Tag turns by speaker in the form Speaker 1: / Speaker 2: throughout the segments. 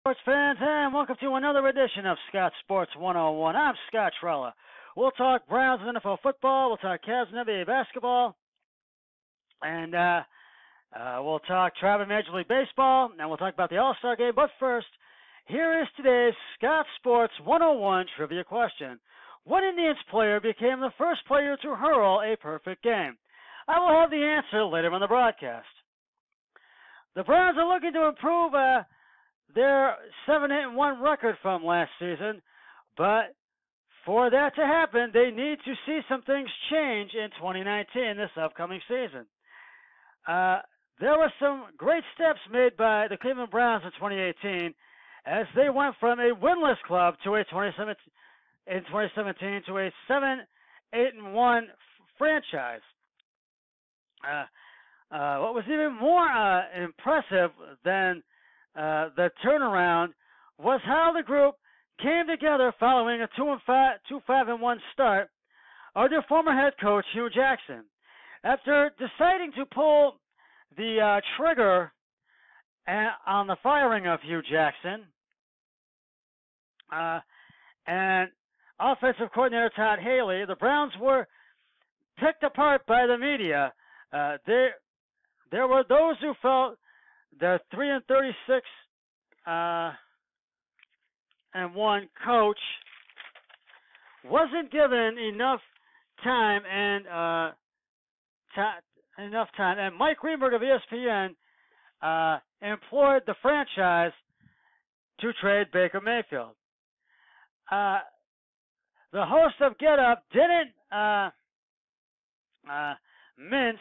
Speaker 1: Sports fans, and welcome to another edition of Scott Sports 101. I'm Scott Trella. We'll talk Browns and NFL football, we'll talk Cavs and NBA basketball, and we'll talk Travel Major League Baseball, and we'll talk about the All-Star Game. But first, here is today's Scott Sports 101 trivia question. What Indians player became the first player to hurl a perfect game? I will have the answer later on the broadcast. The Browns are looking to improve their 7-1 record from last season, but for that to happen, they need to see some things change in 2019, this upcoming season. There were some great steps made by the Cleveland Browns in 2018 as they went from a winless club to a 2017 to a 7-8-1 franchise. What was even more impressive than the turnaround was how the group came together following a 2-5-1 start of their former head coach Hue Jackson. After deciding to pull the trigger on the firing of Hue Jackson and offensive coordinator Todd Haley, the Browns were picked apart by the media. There were those who felt their 3-36 and one coach wasn't given enough time, and Mike Greenberg of ESPN implored the franchise to trade Baker Mayfield. The host of Get Up didn't mince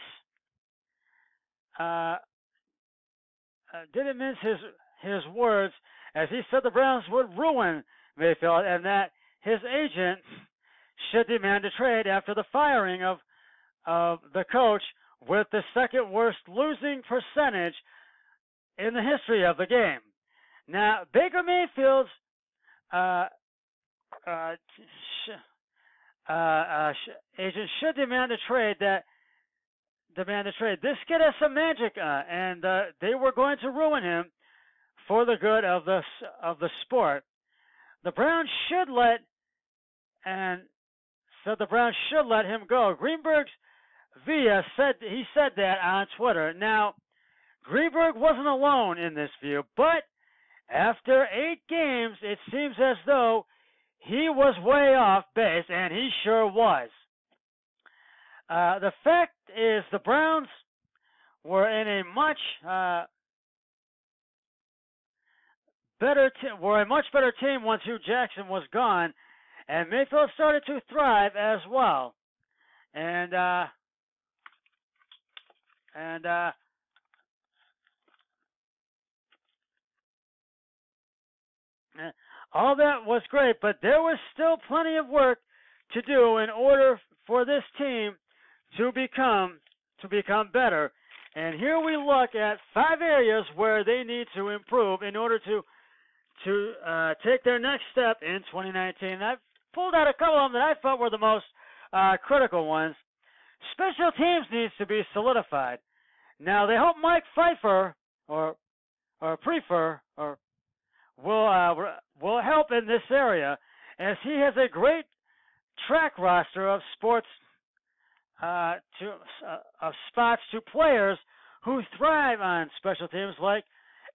Speaker 1: his words, as he said the Browns would ruin Mayfield and that his agent should demand a trade after the firing of the coach with the second worst losing percentage in the history of the game. Now, Baker Mayfield's agent should demand a trade. This kid has some magic, and they were going to ruin him for the good of the sport. The Browns should let him go. Greenberg's said that on Twitter. Now, Greenberg wasn't alone in this view, but after 8 games, it seems as though he was way off base, and he sure was. The fact is, the Browns were in a much better team once Hue Jackson was gone, and Mayfield started to thrive as well. And all that was great, but there was still plenty of work to do in order for this team to become better. And here we look at 5 areas where they need to improve in order to take their next step in 2019. I've pulled out a couple of them that I thought were the most critical ones. Special teams needs to be solidified. Now, they hope Mike Pfeiffer or Prefer will help in this area, as he has a great track roster of spots to players who thrive on special teams, like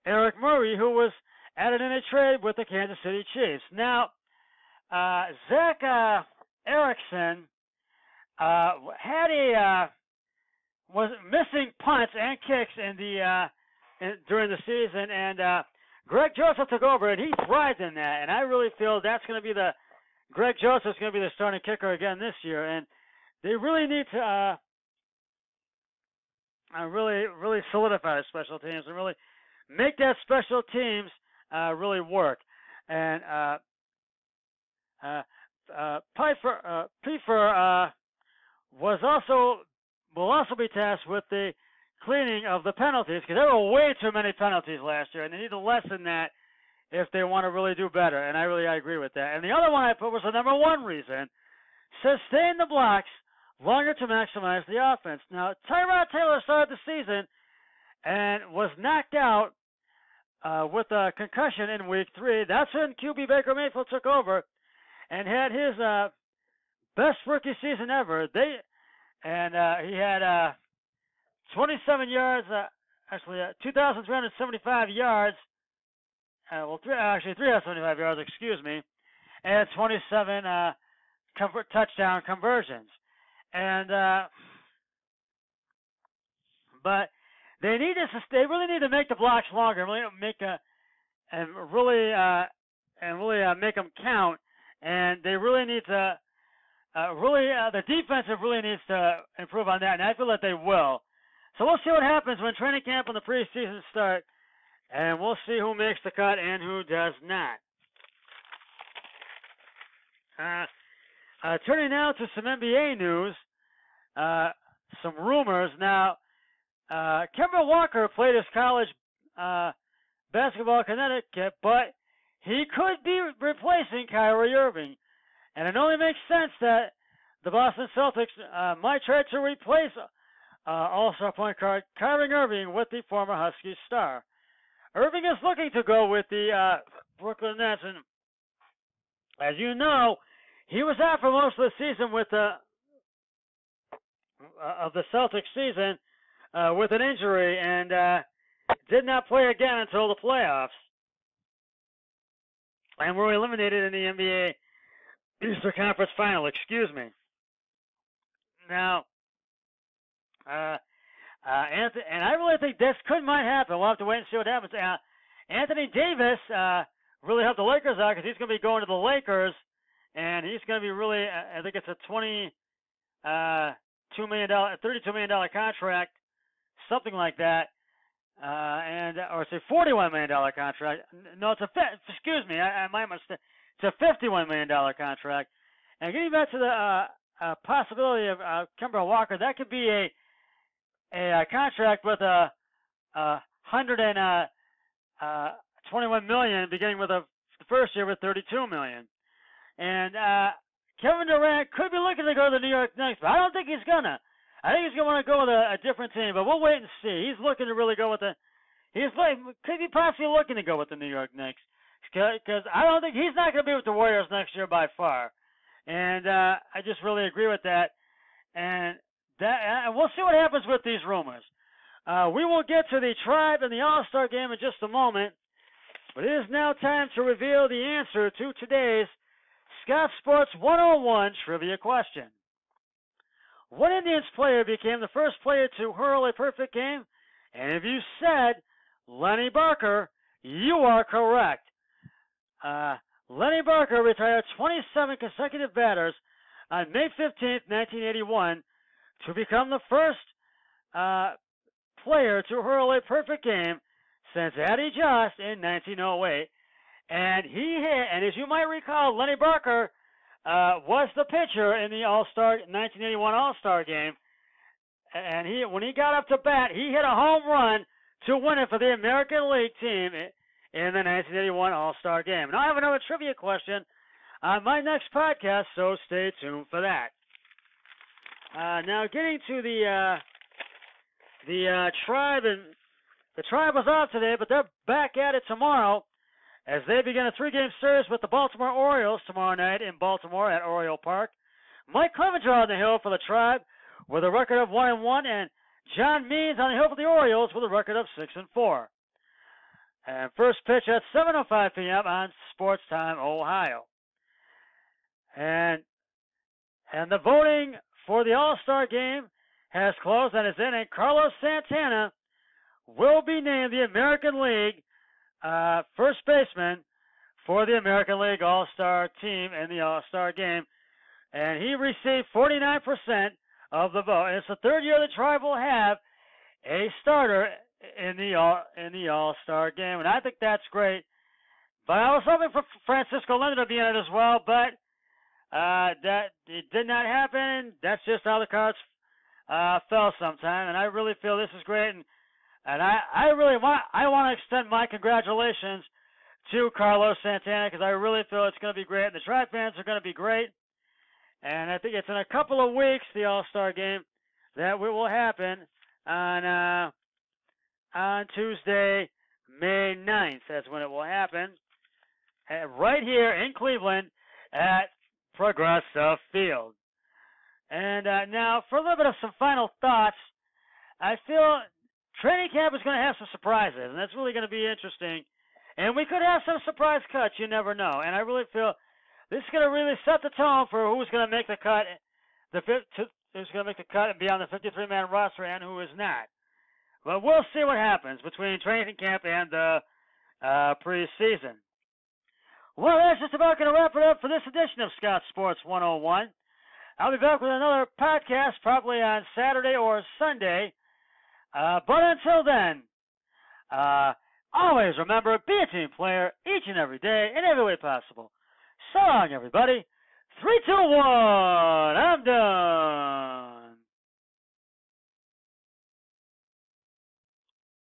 Speaker 1: Eric Murray, who was added in a trade with the Kansas City Chiefs. Now, Zach Erickson was missing punts and kicks during the season, and Greg Joseph took over, and he thrived in that. And I really feel that's going to be Greg Joseph's going to be the starting kicker again this year, and they really need to really solidify the special teams and really make that special teams really work. And Pfeiffer will also be tasked with the cleaning of the penalties, because there were way too many penalties last year, and they need to lessen that if they want to really do better. And I agree with that. And the other one I put was the number 1 reason: sustain the blocks longer to maximize the offense. Now, Tyrod Taylor started the season and was knocked out with a concussion in week 3. That's when QB Baker Mayfield took over and had his best rookie season ever. He had 27 yards, 2,375 yards. 375 yards, excuse me, and 27 touchdown conversions. And but they really need to make the blocks longer, really make make them count. And they really need to the defensive really needs to improve on that, and I feel that they will. So we'll see what happens when training camp and the preseason start, and we'll see who makes the cut and who does not. Turning now to some NBA news, some rumors. Now, Kemba Walker played his college basketball in Connecticut, but he could be replacing Kyrie Irving. And it only makes sense that the Boston Celtics might try to replace All-Star point guard Kyrie Irving with the former Husky star. Irving is looking to go with the Brooklyn Nets, and as you know, he was out for most of the season with the Celtics season with an injury, and did not play again until the playoffs, and were eliminated in the NBA Eastern Conference Final. Excuse me. Now, Anthony, and I really think this might happen. We'll have to wait and see what happens. Anthony Davis really helped the Lakers out because he's going to be going to the Lakers, and he's going to be really, I think it's a $32 million contract, something like that, or it's a $41 million contract. No, excuse me, I might mistake. It's a $51 million contract. And getting back to the possibility of Kemba Walker, that could be a contract with a $121 million, beginning with the first year with $32 million. And Kevin Durant could be looking to go to the New York Knicks, but I don't think he's gonna. I think he's gonna want to go with a different team, but we'll wait and see. He's looking to really go with could be possibly looking to go with the New York Knicks, because I don't think he's not gonna be with the Warriors next year by far. And I just really agree with that. And we'll see what happens with these rumors. We will get to the Tribe and the All-Star game in just a moment, but it is now time to reveal the answer to today's Scott Sports 101 trivia question. What Indians player became the first player to hurl a perfect game? And if you said Lenny Barker, you are correct. Lenny Barker retired 27 consecutive batters on May 15th, 1981, to become the first player to hurl a perfect game since Addie Jost in 1908. And and as you might recall, Lenny Barker was the pitcher in the 1981 All-Star game. And when he got up to bat, he hit a home run to win it for the American League team in the 1981 All-Star game. And I have another trivia question on my next podcast, so stay tuned for that. Now, getting to the Tribe, and the Tribe was off today, but they're back at it tomorrow as they begin a 3-game series with the Baltimore Orioles tomorrow night in Baltimore at Oriole Park. Mike Clevenger on the hill for the Tribe with a record of 1-1, and John Means on the hill for the Orioles with a record of 6-4. And first pitch at 7:05 p.m. on Sports Time, Ohio. And the voting for the All-Star game has closed and is in, and Carlos Santana will be named the American League first baseman for the American League All-Star team in the All-Star game. And he received 49% of the vote. And it's the third year the Tribe will have a starter in the All-Star game. And I think that's great. But I was hoping for Francisco Lindor to be in it as well, but that it did not happen. That's just how the cards fell sometime. And I really feel this is great. And I want to extend my congratulations to Carlos Santana, because I really feel it's going to be great. And the Tribe fans are going to be great. And I think it's in a couple of weeks, the All-Star game, that will happen on Tuesday, May 9th. That's when it will happen. Right here in Cleveland at Progressive Field. And now, for a little bit of some final thoughts, I feel training camp is going to have some surprises, and that's really going to be interesting. And we could have some surprise cuts. You never know. And I really feel this is going to really set the tone for who's going to make the cut, who's going to make the cut and be on the 53-man roster, and who is not. But we'll see what happens between training camp and the preseason. Well, that's just about going to wrap it up for this edition of Scott Sports 101. I'll be back with another podcast probably on Saturday or Sunday. But until then, always remember, be a team player each and every day in every way possible. So long, everybody. 3, 2, 1, I'm done.